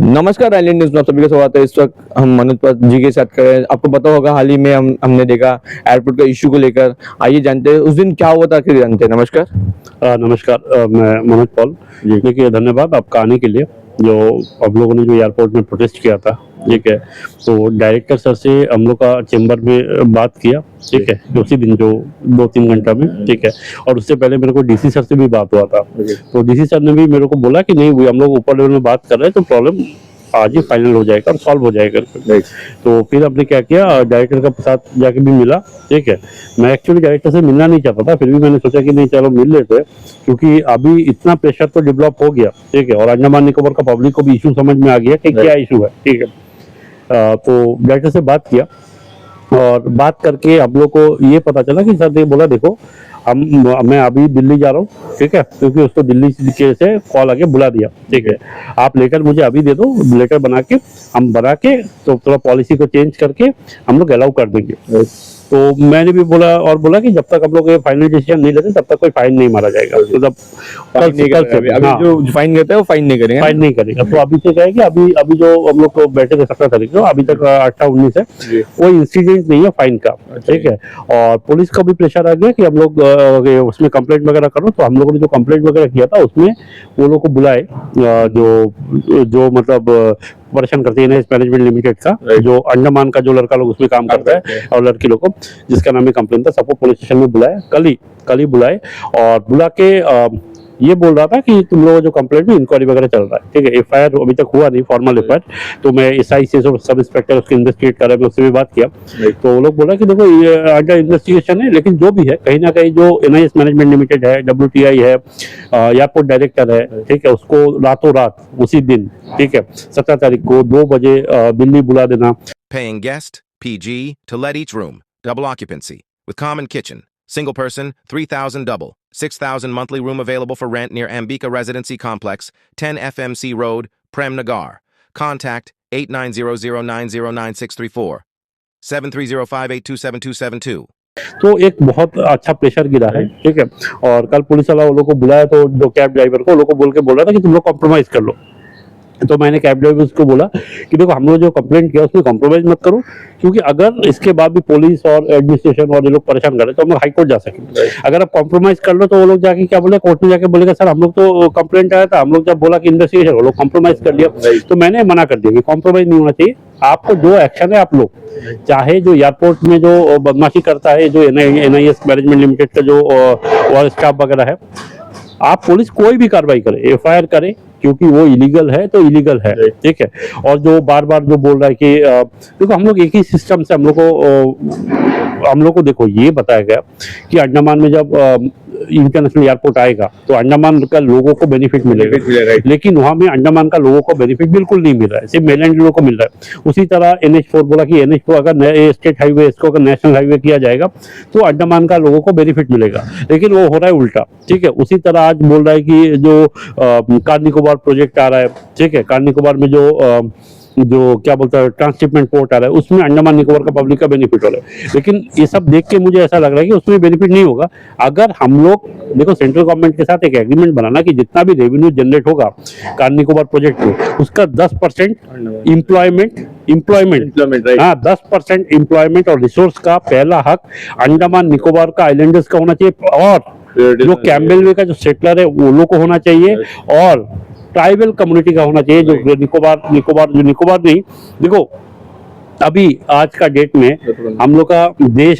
नमस्कार, island news में आप सभी का स्वागत है। इस वक्त हम मनोज जी के साथ करें। आपको पता होगा हाल ही में हमने देखा एयरपोर्ट का इशू को लेकर। आइए जानते हैं उस दिन क्या हुआ था, आखिर जानते हैं। नमस्कार। नमस्कार। मैं मनोज पॉल। जी। देखिए, धन्यवाद आपका आने के लिए। जो आप लोगों ने जो एयरपोर्ट में प्रोटेस्ट किया था, ठीक है, तो डायरेक्टर सर से हम लोग का चेंबर में बात किया, ठीक है, उसी दिन जो 2-3 घंटा में, ठीक है। और उससे पहले मेरे को डीसी सर से भी बात हुआ था। तो डीसी सर ने भी मेरे को बोला कि नहीं, हम लोग ऊपर लेवल में बात कर रहे हैं, तो प्रॉब्लम आज ही फाइनल हो जाएगा और सॉल्व हो जाएगा। तो फिर हमने क्या किया, डायरेक्टर का साथ जाके भी मिला, ठीक है। मैं एक्चुअली डायरेक्टर से मिलना नहीं चाहता था, फिर भी मैंने सोचा कि नहीं, चलो मिल लेते हैं, क्योंकि अभी इतना प्रेशर तो डेवलप हो गया, ठीक है। और अंडमान निकोबार का पब्लिक को भी इशू समझ में आ गया कि क्या इशू है, ठीक है। तो डायरेक्टर से बात किया और बात करके हम लोग को ये पता चला कि सर ने बोला, देखो मैं अभी दिल्ली जा रहा हूँ, ठीक है, क्योंकि उसको दिल्ली से कॉल आके बुला दिया, ठीक है। आप लेटर मुझे अभी दे दो, लेटर बना के हम बना के तो थोड़ा पॉलिसी को चेंज करके हम लोग अलाउ कर देंगे। तो मैंने भी बोला कि जब तक हम लोग ये फाइनल डिसीजन नहीं लेते तब तक कोई फाइन नहीं मारा जाएगा। मतलब फाइन नहीं करेंगे अभी, जो फाइन करता है वो फाइन नहीं करेंगे। फाइन नहीं करेगा। तो अभी से क्या है कि अभी जो हम लोग को बैठे थे 17 तारीख को, अभी तक 18-19 है, कोई इंसिडेंट नहीं है फाइन का, ठीक है। और पुलिस का भी प्रेशर आ गया कि हम लोग उसमें कंप्लेंट वगैरह करो। तो हम लोगों ने जो कंप्लेंट वगैरह किया था उसमें वो लोग को बुलाए, जो मतलब परेशान करते हैं मैनेजमेंट लिमिटेड का, जो अंडमान का जो लड़का लोग उसमें काम करता है और लड़की लोग को, जिसका नाम है कंप्लेंट था, सबको पुलिस स्टेशन में बुलाया, कल ही बुलाए। और बुला के ये बोल रहा था कि तुम लोगों जो कंप्लेंट में इंक्वायरी वगैरह चल रहा है, ठीक है। एफआईआर अभी तक हुआ नहीं, फॉर्मल एफआईआर। तो मैं एसआई से सब इंस्पेक्टर उसको इन्वेस्टिगेट कर रहा है, मैं उससे भी बात किया। तो वो लोग बोला कि देखो, ये अंडर इन्वेस्टिगेशन है, लेकिन जो भी है, कहीं ना कहीं जो एनआईएस मैनेजमेंट लिमिटेड है, WTI है, एयरपोर्ट डायरेक्टर है, ठीक है, उसको रातों रात उसी दिन, ठीक है, 17 तारीख को 2 बजे दिल्ली बुला देना। Paying guest, PG, to let each room, double occupancy, with common kitchen, single person, 3,000 double, 6,000 monthly room available for rent near Ambika Residency Complex, 10 FMC Road, Prem Nagar. Contact 8900909634, 7305827272. तो एक बहुत अच्छा प्रेशर गिरा है, ठीक है। और कल पुलिस वाला वो लोग को बुलाया, तो जो कैब ड्राइवर को वो लोग को बोल के बोल रहा था कि तुम लोग कॉम्प्रोमाइज कर लो। तो मैंने कैब ड्राइवर को बोला कि देखो, हम लोग जो कंप्लेंट किया उसमें कॉम्प्रोमाइज मत करो, क्योंकि अगर इसके बाद भी पुलिस और एडमिनिस्ट्रेशन और ये लोग परेशान कर रहे तो हम लोग हाई कोर्ट जा सकेंगे। अगर आप कॉम्प्रोमाइज कर लो तो वो लोग जाके क्या बोले, कोर्ट में जाके बोलेगा सर हम लोग तो कंप्लेंट आया था, हम लोग जब बोला कि इन्वेस्टिगेशन, वो लोग कॉम्प्रोमाइज कर लिया। तो मैंने मना कर दिया कि कॉम्प्रोमाइज नहीं होना चाहिए, आपको जो एक्शन है आप लो, चाहे जो एयरपोर्ट में जो बदमाशी करता है, जो एनआईएस मैनेजमेंट लिमिटेड का जो और स्टाफ वगैरह है, आप पुलिस कोई भी कार्रवाई करे, एफआईआर करे, क्योंकि वो इलीगल है तो इलीगल है, ठीक है। और जो बार बार जो बोल रहा है कि देखो, हम लोग एक ही सिस्टम से हम लोग को देखो ये बताया गया कि अंडमान में जब इंटरनेशनल एयरपोर्ट आएगा तो अंडमान का लोगों को बेनिफिट मिलेगा, लेकिन वहां में अंडमान का लोगों को बेनिफिट बिल्कुल नहीं मिल रहा है, सिर्फ मेनलैंड लोगों को मिल रहा है। उसी तरह NH4 बोला कि NH4 अगर स्टेट हाईवे, इसको अगर नेशनल हाईवे किया जाएगा तो अंडमान का लोगों को बेनिफिट मिलेगा, लेकिन वो हो रहा है उल्टा, ठीक है। उसी तरह आज बोल रहा है कि जो कार निकोबार प्रोजेक्ट आ रहा है, ठीक है, कार निकोबार में जो क्या बोलता है ट्रांसशिपमेंट पोर्ट आ रहा है, उसमें अंडमान निकोबार का पब्लिक का बेनिफिट हो रहा है। लेकिन ये सब देख के मुझे ऐसा लग रहा है कि उसमें बेनिफिट नहीं होगा। अगर हम लोग देखो, सेंट्रल गवर्नमेंट के साथ एक एग्रीमेंट बनाना कि जितना भी रेवेन्यू जनरेट होगा कार निकोबार प्रोजेक्ट में, उसका 10% एम्प्लॉयमेंट, हाँ, 10% एम्प्लॉयमेंट और रिसोर्स का पहला हक अंडमान निकोबार का आइलैंडर्स का होना चाहिए, और जो कैम्बेल वे का जो सेटलर है वो लोग को होना चाहिए, और ट्राइबल कम्युनिटी का होना चाहिए, जो निकोबार नहीं। देखो, अभी आज का डेट में हम लोग का देश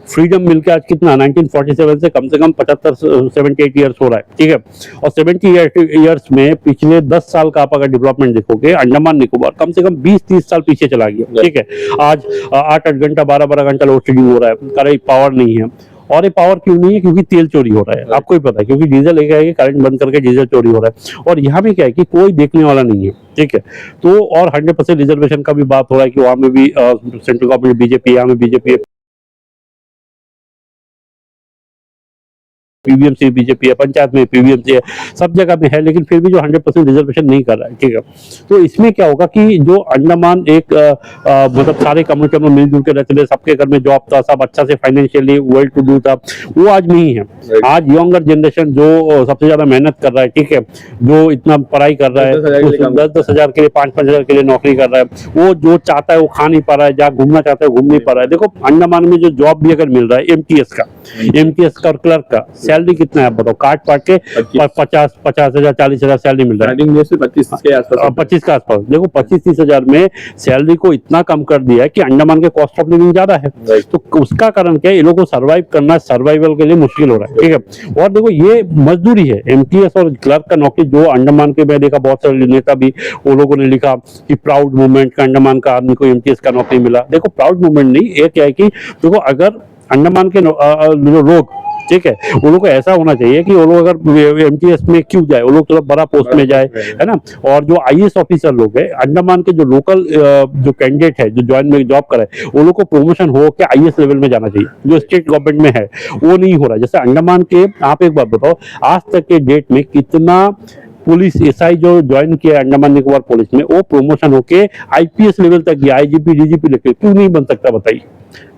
फ्रीडम मिलकर आज कितना 1947 से कम 78 ईयर्स हो रहा है, ठीक है। और 70 ईयर्स में पिछले 10 साल का आप अगर डेवलपमेंट देखोगे, अंडमान निकोबार कम से कम 20-30 साल पीछे चला गया, ठीक है। आज 8-8 घंटा 12-12 घंटा लोड शेडिंग हो रहा है, कारण पावर नहीं है। और ये पावर क्यों नहीं है? क्योंकि तेल चोरी हो रहा है, आपको ही पता है, क्योंकि डीजल लेके आएंगे, करंट बंद करके डीजल चोरी हो रहा है। और यहाँ भी क्या है कि कोई देखने वाला नहीं है, ठीक है। तो और 100% रिजर्वेशन का भी बात हो रहा है कि वहाँ में भी सेंट्रल गवर्नमेंट बीजेपी, यहाँ में बीजेपी पीबीएमसी बीजेपी है, पंचायत में पीबीएमसी है, सब जगह में है, लेकिन फिर भी जो 100% रिजर्वेशन नहीं कर रहा है, ठीक है। तो इसमें क्या होगा कि जो अंडमान एक मतलब सारे कम्युनिटी में मिलजुल के रहते थे, सबके घर में जॉब था, सब अच्छा से फाइनेंशियली वेल टू डू था, वो आज नहीं है। आज यंगर जनरेशन जो सबसे ज्यादा मेहनत कर रहा है, ठीक है, जो इतना पढ़ाई कर रहा है, 10-10 हजार के लिए, 5-5 हजार के लिए नौकरी कर रहा है, वो जो चाहता है वो खा नहीं पा रहा है, जहाँ घूमना चाहता है घूम नहीं पा रहा है। देखो अंडमान में जो जॉब भी अगर मिल रहा है एमटीएस का और क्लर्क का सैलरी कितना है आप बताओ, काट पाट के 50 हजार 40 हजार सैलरी मिल रहा है, 25 के आसपास। 25 के आसपास। देखो 25-30 हजार में सैलरी को इतना कम कर दिया है कि अंडमान के कॉस्ट ऑफ लिविंग ज्यादा है, तो उसका कारण क्या है, ये लोगों को सर्वाइव करना, सर्वाइवल के लिए मुश्किल हो रहा है, ठीक है। और देखो ये मजदूरी है, एमटीएस और क्लर्क का नौकरी जो अंडमान के, मैं देखा बहुत सारे नेता भी वो लोगों ने लिखा कि प्राउड मूवमेंट का अंडमान का आदमी को एमटीएस का नौकरी मिला। देखो प्राउड मूवमेंट नहीं, ये क्या है कि देखो अगर अंडमान के जो लोग, ठीक है, वो लोग को ऐसा होना चाहिए कि वो लोग अगर एमटीएस में क्यों जाए, वो लोग थोड़ा बड़ा पोस्ट में जाए, है ना। और जो आईएएस ऑफिसर लोग हैं अंडमान के, जो लोकल जो कैंडिडेट है जो ज्वाइन में जॉब करे, वो लोग को प्रमोशन हो के आईएएस लेवल में जाना चाहिए, जो स्टेट गवर्नमेंट में है वो नहीं हो रहा है। जैसे अंडमान के, आप एक बात बताओ, आज तक के डेट में कितना पुलिस एसआई जो ज्वाइन किया अंडमान निकोबार पुलिस में, वो प्रमोशन होके आईपीएस लेवल तक गया, आईजीपी डीजीपी लेके क्यों नहीं बन सकता बताइए,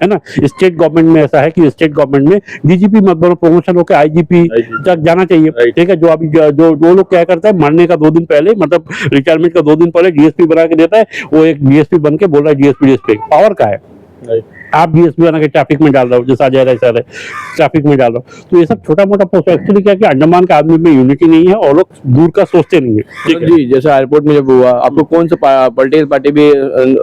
है ना। स्टेट गवर्नमेंट में ऐसा है कि स्टेट गवर्नमेंट में डीजीपी मत बनो, प्रमोशन होकर आईजीपी तक जाना चाहिए, ठीक है। जो अभी जो वो लोग क्या करता है, मरने का 2 दिन पहले, मतलब रिटायरमेंट का 2 दिन पहले डीएसपी बना के देता है, वो एक डीएसपी बन के बोल रहा है डीएसपी पावर का है। आप डीएसपी बना के ट्रैफिक में डाल रहे हो, जैसा अजय राय सर है ट्रैफिक में डाल रहे हो, तो ये सब छोटा मोटा पोस्ट। एक्चुअली क्या कि अंडमान के आदमी में यूनिटी नहीं है और लोग दूर का सोचते नहीं है, ठीक है जी। जैसे एयरपोर्ट में जब हुआ, आपको कौन सा पॉलिटिकल पार्टी भी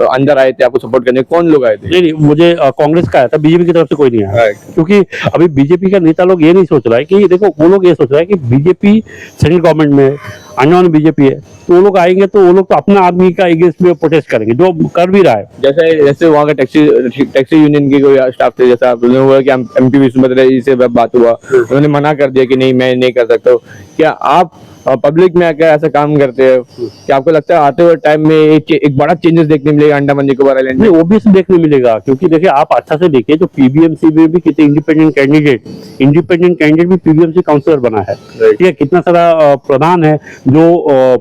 अंदर आए थे आपको सपोर्ट करने, कौन लोग आए थे? नहीं, मुझे कांग्रेस का आया था, बीजेपी की तरफ से कोई नहीं आया, क्योंकि अभी बीजेपी का नेता लोग ये नहीं सोच रहा है कि देखो, वो लोग ये सोच रहा है कि बीजेपी सेंट्रल गवर्नमेंट में, अंडमान में बीजेपी है, तो वो लोग आएंगे तो वो लोग तो अपना आदमी का अगेंस्ट में प्रोटेस्ट करेंगे, जो कर भी रहा है। जैसे वहाँ का टैक्सी यूनियन के कोई स्टाफ थे, जैसा हुआ कि एमपी विष्णुभद्र जी से बात हुआ, उन्होंने मना कर दिया कि नहीं मैं नहीं कर सकता हूँ। क्या आप पब्लिक में आकर ऐसा काम करते हैं, क्या आपको लगता है आते हुए टाइम में एक बड़ा चेंजेस देखने मिलेगा अंडमान निकोबार आइलैंड में? नहीं, ऑब्वियसली देखने मिलेगा, क्योंकि देखिए आप अच्छा से देखिए, जो पीबीएमसी में भी कितने इंडिपेंडेंट कैंडिडेट भी पीबीएमसी काउंसिलर बना है, ठीक है, कितना सारा प्रधान है जो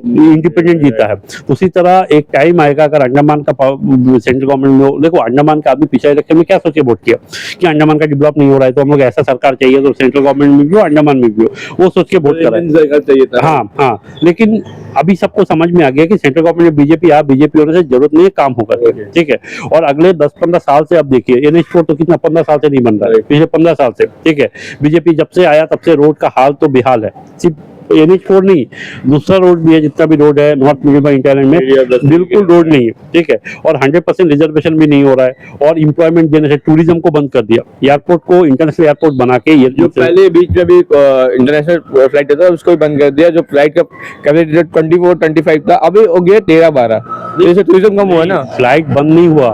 इंडिपेंडेंट जीता है। तो उसी तरह एक टाइम आएगा, अगर अंडमान का सेंट्रल गवर्नमेंट में, देखो अंडमान का आदमी पिछले इलेक्शन में क्या सोच के वोट किया कि अंडमान का डेवलप नहीं हो रहा है, तो हम लोग ऐसा सरकार चाहिए तो सेंट्रल गवर्नमेंट में भी हो, अंडमान में भी हो, वो सोच के वोट कर रहे हैं। हाँ, लेकिन अभी सबको समझ में आ गया कि सेंट्रल गवर्नमेंट में बीजेपी होने से जरूरत नहीं है, काम होगा, ठीक है। और अगले 10-15 साल से अब देखिए, NH4 तो कितना 15 साल से नहीं बन रहा है, पिछले 15 साल से, ठीक है। बीजेपी जब से आया तब से रोड का हाल तो बेहाल है, सिर्फ NH4 नहीं, दूसरा रोड भी है, जितना भी रोड है नॉर्थ मिडल इंटरलैंड में बिल्कुल रोड नहीं है, ठीक है। और 100% रिजर्वेशन भी नहीं हो रहा है, और एम्प्लॉयमेंट जनरेशन, टूरिज्म को बंद कर दिया, एयरपोर्ट को इंटरनेशनल एयरपोर्ट बना के, ये जो पहले बीच में भी इंटरनेशनल फ्लाइट था उसको भी बंद कर दिया, जो फ्लाइट का कैपेसिटी 24-25 था, अभी हो गया 13-12, जैसे टूरिज्म कम हुआ ना। फ्लाइट बंद नहीं हुआ,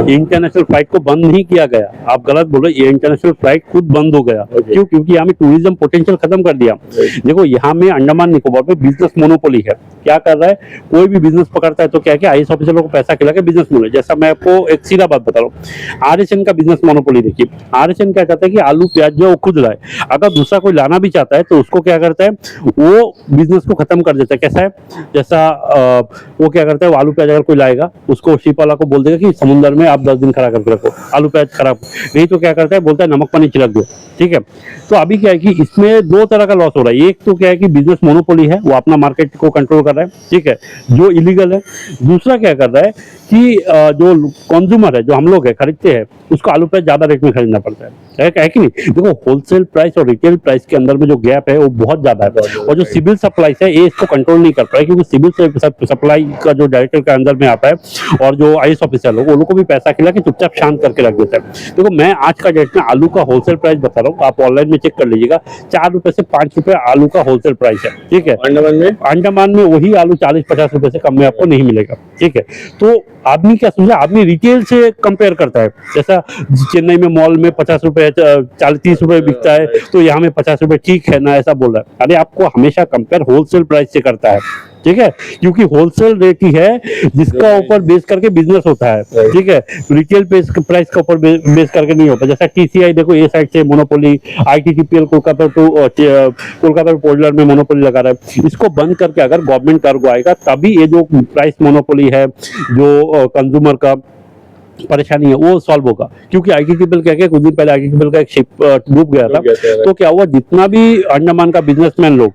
इंटरनेशनल फ्लाइट को बंद नहीं किया गया, आप गलत बोल रहे, ये इंटरनेशनल फ्लाइट खुद बंद हो गया। क्यों? क्योंकि हमें टूरिज्म पोटेंशियल खत्म कर दिया। देखो यहाँ में अंडमान निकोबार में बिजनेस मोनोपोली है, क्या कर रहा है, कोई भी बिजनेस पकड़ता है तो क्या क्या आईएएस ऑफिसर को पैसा खिला के बिजनेस मोनो। जैसा मैं आपको एक सीधा बात बता रहा हूँ, आरएसएन का बिजनेस मोनोपोली देखिए, आरएसएन क्या चाहता है कि आलू प्याज जो वो खुद लाए, अगर दूसरा कोई लाना भी चाहता है तो उसको क्या करता है, वो बिजनेस को खत्म कर देता है। कैसा है, जैसा वो क्या करता है, वो आलू प्याज अगर कोई लाएगा उसको शिप वाला को बोल देगा कि समुद्र में आप 10 दिन खड़ा करके रखो, आलू प्याज खराब नहीं, तो क्या करता है, बोलता है नमक पानी छिड़क दो, ठीक है। तो अभी क्या है कि इसमें 2 तरह का लॉस हो रहा है, एक तो क्या है कि बिजनेस मोनोपोली है, वो अपना मार्केट को कंट्रोल कर रहा है, ठीक है, जो इलीगल है। दूसरा क्या कर रहा है कि जो कंज्यूमर है, जो हम लोग है खरीदते हैं, उसको आलू प्याज ज्यादा रेट में खरीदना पड़ता है कि नहीं। देखो होलसेल प्राइस और रिटेल प्राइस के अंदर में जो गैप है वो बहुत ज्यादा है, और जो सिविल सप्लाई है ये इसको कंट्रोल नहीं कर पाए, क्योंकि सिविल सप्लाई का जो डायरेक्टर के अंदर में आता है, और जो आईएएस ऑफिसर लोग, वो लोग को भी पैसा खिला के चुपचाप शांत करके रख देता है। देखो मैं आज का डेट में आलू का होलसेल प्राइस बता रहा हूँ, आप ऑनलाइन में चेक कर लीजिएगा, 4 रुपए से 5 रुपए आलू का होलसेल प्राइस है, ठीक है। अंडमान में वही आलू 40-50 रुपए से कम में आपको नहीं मिलेगा, ठीक है। तो आदमी क्या सोच रहा है, आदमी रिटेल से कंपेयर करता है, जैसा चेन्नई में मॉल में 50 रुपए 40-30 रुपए बिकता है, तो यहाँ में 50 रुपए ठीक है ना, ऐसा बोल रहा है। अरे आपको हमेशा कंपेयर होलसेल प्राइस से करता है, ठीक है, क्योंकि होलसेल रेट ही है जिसका ऊपर बेस करके बिजनेस होता है, ठीक है, रिटेल प्राइस के ऊपर बेस करके नहीं होता। जैसा टीसीआई देखो ये साइड से मोनोपोली, आईटीटीपीएल कोलकाता टू कोलकाता पोर्टलर में मोनोपोली लगा रहा है, इसको बंद करके अगर गवर्नमेंट कार्गो आएगा तभी ये जो प्राइस मोनोपोली है, जो कंज्यूमर का परेशानी है वो सॉल्व होगा। क्योंकि आईटीटीपीएल क्या कुछ दिन पहले आईटीटीपीएल का एक शिप डूब गया था, तो क्या हुआ, जितना भी अंडमान का बिजनेसमैन लोग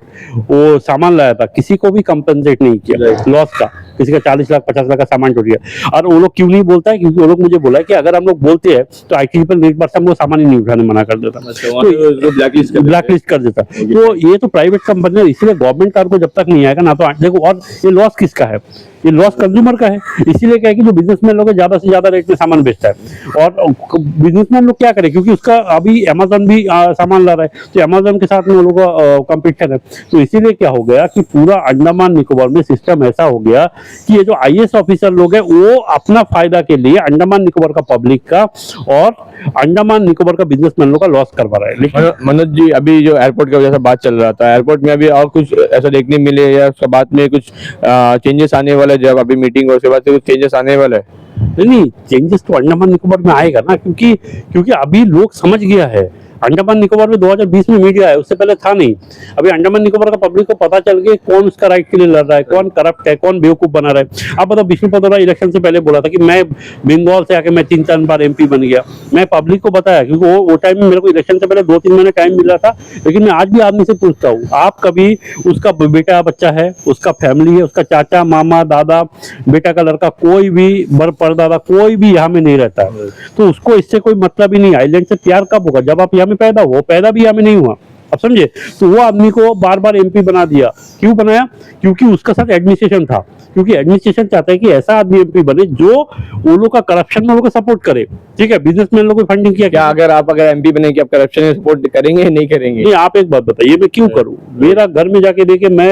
वो सामान लाया था किसी को भी कंपनसेट नहीं किया लॉस का, किसी का 40 लाख 50 लाख का सामान टूट गया। और वो लोग क्यों नहीं बोलता है, क्योंकि वो लोग मुझे बोला है कि अगर हम लोग बोलते हैं तो आईटीटीपीएल एक बार से हम लोग सामान ही नहीं उठाने मना कर देता, तो ब्लैकलिस्ट कर देता। तो ये तो प्राइवेट कंपनी है, इसलिए गवर्नमेंट कार्गो जब तक नहीं आएगा ना, तो देखो, और ये लॉस किसका है, ये लॉस कंज्यूमर का है। इसीलिए क्या है कि जो बिजनेसमैन लोग ज्यादा से ज्यादा रेट में सामान बेचता है, और बिजनेसमैन लोग क्या करें, क्योंकि उसका अभी अमेजन भी सामान ला रहा है, तो अमेजन के साथ में वो लोग का कंपटीशन है। तो इसीलिए क्या हो गया कि पूरा अंडमान निकोबार में सिस्टम ऐसा हो गया कि ये जो आईएएस ऑफिसर लोग हैं वो अपना फायदा के लिए अंडमान निकोबार का पब्लिक का और अंडमान निकोबार का बिजनेसमैन लोग का लॉस करवा रहा है। लेकिन मनोज जी, अभी जो एयरपोर्ट का वजह से बात चल रहा था, एयरपोर्ट में अभी और कुछ ऐसा देखने मिले या उसके बाद में कुछ चेंजेस आने वाला है? जब अभी मीटिंग हो उसके बाद से कुछ चेंजेस आने वाला है? नहीं, चेंजेस तो अंडमान निकोबार में आएगा ना, क्योंकि अभी लोग समझ गया है। अंडमान निकोबार में 2020 में मीडिया है, उससे पहले था नहीं। अभी अंडमान निकोबार का पब्लिक को पता चल गया कौन उसका राइट के लिए लड़ रहा है, कौन करप्ट है, कौन बेवकूफ बना रहा है। आप बताओ, विष्णु पदौरा इलेक्शन से पहले बोला था कि मैं बंगाल से आके मैं 3-4 बार एमपी बन गया। मैं पब्लिक को बताया, क्योंकि वो टाइम में मेरे को इलेक्शन से पहले 2-3 महीने टाइम मिला था। लेकिन मैं आज भी आदमी से पूछता हूँ, आप कभी उसका बेटा बच्चा है, उसका फैमिली है, उसका चाचा मामा दादा बेटा का लड़का कोई भी परदादा कोई भी यहाँ में नहीं रहता है, तो उसको इससे कोई मतलब ही नहीं। आइलैंड से प्यार कब होगा, जब आप यहाँ में पैदा हो, पैदा भी यहाँ में नहीं हुआ, आप समझे। तो वो आदमी को बार बार एमपी बना दिया। क्यों बनाया? क्योंकि उसका साथ एडमिनिस्ट्रेशन था, क्योंकि एडमिनिस्ट्रेशन चाहता है कि ऐसा आदमी एमपी बने जो वो लोग का करप्शन में लोग सपोर्ट करे, ठीक है, बिजनेसमैन लोग को फंडिंग किया। क्या अगर एमपी बने कि आप करप्शन में सपोर्ट करेंगे या नहीं करेंगे? नहीं, आप एक बात बताइए, मैं क्यों करूं? मेरा घर में जाके देखे, मैं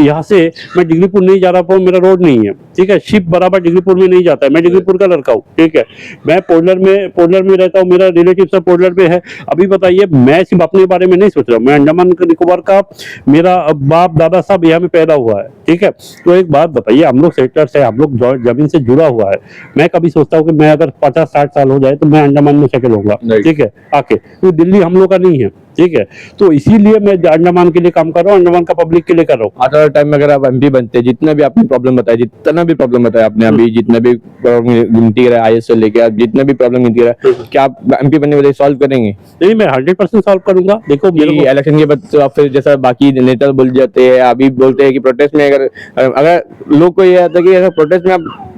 यहाँ से मैं डिग्रीपुर नहीं जा रहा हूँ, मेरा रोड नहीं है, ठीक है, शिप बराबर डिग्रीपुर में नहीं जाता है, मैं डिग्रीपुर का लड़का हूँ, ठीक है, मैं पोर्टलर में रहता हूँ, मेरा रिलेटिव सब पोर्टलर में है। अभी बताइए, मैं सिर्फ अपने बारे में नहीं सोच रहा हूँ, मैं अंडमान निकोबार का, मेरा बाप दादा सब यहाँ में पैदा हुआ है, ठीक है। तो एक बात बताइए, हम लोग सेटलर्स है, हम लोग जमीन से जुड़ा हुआ है। मैं कभी सोचता हूँ कि मैं अगर 50-60 साल हो जाए तो मैं अंडमान में सेटल होगा, ठीक है, आके, तो दिल्ली हम लोग का नहीं है, ठीक है। तो इसीलिए मैं अंडमान के लिए काम कर रहा हूँ, अंडमान का पब्लिक के लिए कर रहा हूँ। आने वाले टाइम में अगर आप एमपी बनते, जितना भी आपने प्रॉब्लम बताया, आपने अभी जितना भी गिनती करा आईएएस से लेके आप जितना भी प्रॉब्लम गिनती करा, क्या आप एमपी बनने वाले सॉल्व करेंगे? नहीं, मैं 100% सॉल्व करूंगा। देखो, इलेक्शन के बाद तो आप फिर जैसा बाकी नेता बोल जाते हैं, अभी बोलते हैं कि प्रोटेस्ट में अगर लोग को ये आता है कि अगर प्रोटेस्ट में आप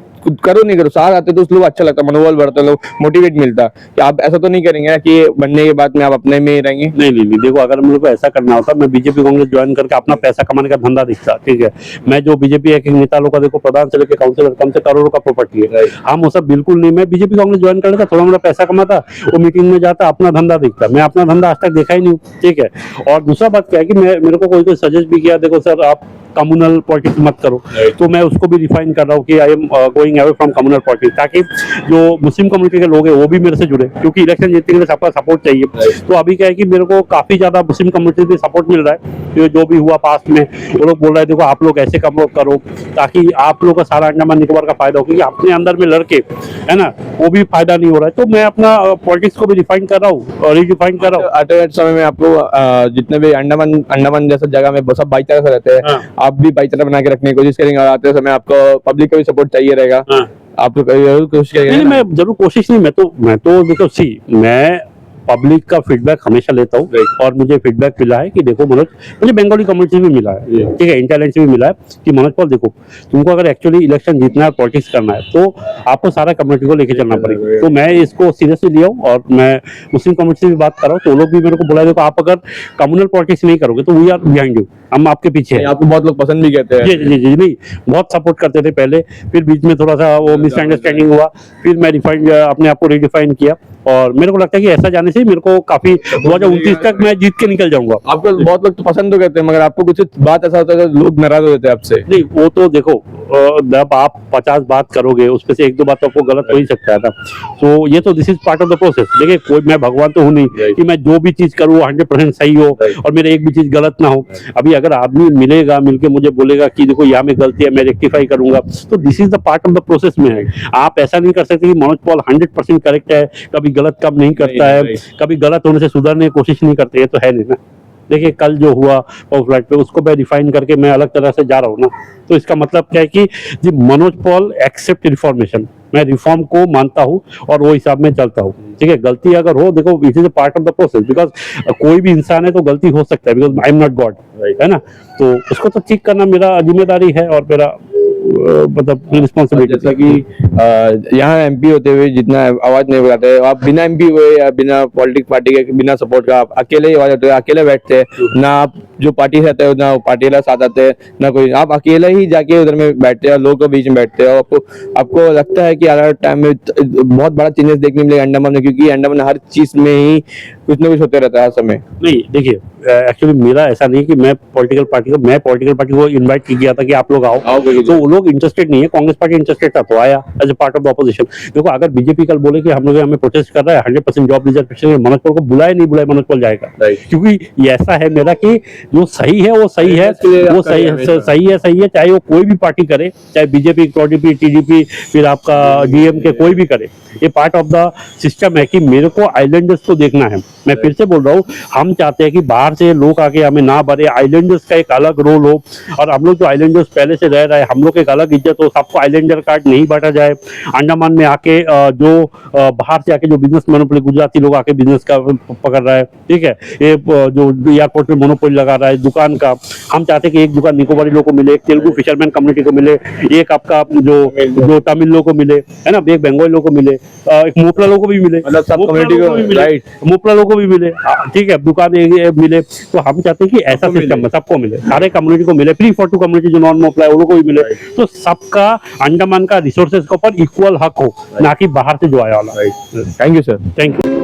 करो नहीं करो, साथ आते तो उस लोग अच्छा लगता, मनोबल बढ़ता, लोग मोटिवेट मिलता। कि आप ऐसा तो नहीं करेंगे ना कि बनने के बाद में आप अपने में ही रहेंगे? नहीं, देखो, अगर हम लोग को ऐसा करना होता, मैं बीजेपी कांग्रेस ज्वाइन करके अपना पैसा कमाने का धंधा दिखता, ठीक है। मैं जो बीजेपी एक नेता लोग का देखो, प्रधान से लेकर काउंसिलर, कम से करोड़ों का प्रॉपर्टी है, हम वो सब बिल्कुल नहीं। मैं बीजेपी कांग्रेस ज्वाइन कर लेता, थोड़ा मोड़ा पैसा कमाता, वो मीटिंग में जाता, अपना धंधा दिखता। मैं अपना धंधा आज तक देखा ही नहीं, ठीक है। और दूसरा बात क्या है कि मेरे को कोई सजेस्ट भी किया, देखो सर आप कम्युनल पॉलिटिक्स मत करो, तो मैं उसको भी रिफाइन कर रहा हूँ कि I am going away from communal politics, ताकि जो मुस्लिम कम्युनिटी के लोग हैं वो भी मेरे से जुड़े, क्योंकि इलेक्शन जीतने के लिए सबका सपोर्ट चाहिए। तो अभी क्या है कि मेरे को काफी ज्यादा मुस्लिम कम्युनिटी से सपोर्ट मिल रहा है। जो भी हुआ पास्ट में, वो लोग बोल रहे हैं देखो आप लोग ऐसे काम करो ताकि आप लोग का सारा अंडमान निकोबार का फायदा हो, क्योंकि अपने अंदर में लड़के है ना, वो भी फायदा नहीं हो रहा है। तो मैं अपना पॉलिटिक्स को भी रिफाइन कर रहा हूँ, रिडिफाइन कर रहा हूँ। आते समय में आपको जितने भी अंडमान जैसा जगह में सब भाईचारा से रहते हैं, आप भी भाईचारा बना के रखने की कोशिश करेंगे, और आते समय आपको पब्लिक का भी सपोर्ट चाहिए रहेगा, आप लोग जरूर कोशिश करेंगे? नहीं, मैं जरूर कोशिश नहीं, मैं तो देखो मैं पब्लिक का फीडबैक हमेशा लेता हूँ, और मुझे फीडबैक मिला है कि देखो मनोज, मुझे बंगाली कम्युनिटी भी मिला है, ठीक है, इंटेलिजेंस भी मिला है कि मनोज पाल देखो, तुमको अगर एक्चुअली इलेक्शन जीतना है, पॉलिटिक्स करना है, तो आपको सारा कम्युनिटी को लेके चलना पड़ेगा। तो मैं इसको सीरियसली लिया हूँ, और मैं मुस्लिम कम्युनिटी से भी बात कर रहा हूँ, तो लोग भी मेरे को बोला देखो आप अगर कम्युनल पॉलिटिक्स नहीं करोगे तो वी आर बिहाइंड यू, हम आपके पीछे हैं। आपको बहुत लोग पसंद भी कहते हैं। जी, नहीं, बहुत सपोर्ट करते थे पहले, फिर बीच में थोड़ा सा वो मिसअंडरस्टैंडिंग हुआ, फिर मैं अपने आप को रिडिफाइन किया, और मेरे को लगता है कि ऐसा जाने से मेरे को काफी 2029 तक मैं जीत के निकल जाऊंगा। आपको बहुत लोग तो पसंद तो कहते हैं, मगर आपको कुछ बात ऐसा होता है लोग नाराज हो जाते हैं आपसे? नहीं, वो तो देखो, जब आप 50 बात करोगे उसमें से 1-2 बात तो आपको गलत हो ही सकता है ना, तो ये तो this is part of the process. देखिए, कोई मैं भगवान तो हूँ नहीं कि मैं जो भी चीज करूँ 100% सही हो और मेरे एक भी चीज गलत ना हो। अभी अगर अगर आदमी मिलेगा, मिलके मुझे बोलेगा कि देखो यहाँ में गलती है, मैं रेक्टिफाई करूंगा, तो this is the part of the process में है। आप ऐसा नहीं कर सकते कि मनोज पॉल 100% करेक्ट है, कभी गलत काम नहीं करता है, कभी गलत होने से सुधारने की कोशिश नहीं करते, ये तो है नहीं ना। देखिए कल जो हुआ पावर फ्लैट पे, उसको मैं रिफाइन करके मैं अलग तरह से जा रहा हूँ ना, तो इसका मतलब क्या है कि जी मनोज पॉल एक्सेप्ट रिफॉर्मेशन, मैं रिफॉर्म को मानता हूँ और वो हिसाब में चलता हूँ। ठीक है, गलती अगर हो, देखो it is a part of the process, because कोई भी इंसान है तो गलती हो सकता है, because I am not God, है ना। तो उसको तो ठीक करना मेरा जिम्मेदारी है और मेरा मतलब रिस्पॉन्सिबिलिटी। जैसा कि यहाँ एमपी होते हुए जितना आवाज नहीं उठाते, आप बिना एमपी हुए या बिना पॉलिटिक्स पार्टी के बिना सपोर्ट का आप अकेले ही आवाज उठाते, अकेले बैठते हैं ना, आप जो पार्टी से आते हो ना पार्टी वाला साथ आते हैं ना कोई, आप अकेले ही जाके उधर में बैठते हैं, लोगों के बीच में बैठते हैं। आपको लगता है कि आने टाइम में बहुत बड़ा चेंजेस देखने मिलेगा अंडमान में, क्योंकि अंडमान हर चीज में ही कुछ ना कुछ होते रहता है हर समय। नहीं देखिए, एक्चुअली मेरा ऐसा नहीं कि मैं पॉलिटिकल पार्टी को इनवाइट किया था कि आप लोग आओ, तो वो लोग इंटरेस्टेड नहीं है। कांग्रेस पार्टी इंटरेस्टेड था तो आया as a part of the opposition. देखो अगर बीजेपी कल बोले कि हम लोग हमें प्रोटेस्ट कर रहा है 100% जॉब रिजर्वेशन, मनोज पॉल को बुलाए नहीं बुलाए, मनोज पॉल जाएगा, क्योंकि ये ऐसा है मेरा कि जो सही है वो सही है, वो सही है, चाहे वो कोई भी पार्टी करे, चाहे बीजेपी, टीडीपी, फिर आपका डीएमके, कोई भी करे, ये पार्ट ऑफ द सिस्टम है कि मेरे को आइलैंडर्स को देखना है। मैं फिर से बोल रहा हूँ, हम चाहते हैं कि बाहर से लोग आके हमें ना भरे, आइलैंडर्स का एक अलग रोल हो, और हम लोग जो आइलैंडर्स पहले से रह रहे हैं, हम लोग एक अलग इज्जत हो, सबको आइलैंडर कार्ड नहीं बांटा जाए। अंडमान में आके जो बाहर से आके जो बिजनेस मोनोपोली, गुजराती लोग आके बिजनेस का पकड़ रहा है, ठीक है, ये जो एयरपोर्ट में मोनोपोली लगा रहा है दुकान का, हम चाहते हैं कि एक दुकान निकोबारी लोगों को मिले, एक तेलुगु फिशरमैन कम्युनिटी को मिले, एक आपका जो तमिल लोगों को मिले, है ना, एक बंगाली लोगों को मिले, एक मोपला लोगों को भी मिले, मतलब सब कम्युनिटी को, राइट, मोपला लोगों को भी मिले, ठीक है, दुकान मिले। तो हम चाहते हैं कि ऐसा सिस्टम में सबको मिले, सारे कम्युनिटी को मिले, 342 कम्युनिटी जो नॉन मोपला है वो लोगों को भी मिले, तो सबका अंडमान का रिसोर्सेज के ऊपर इक्वल हक हो, ना कि बाहर से जो आया वाला। Thank you sir. Thank you.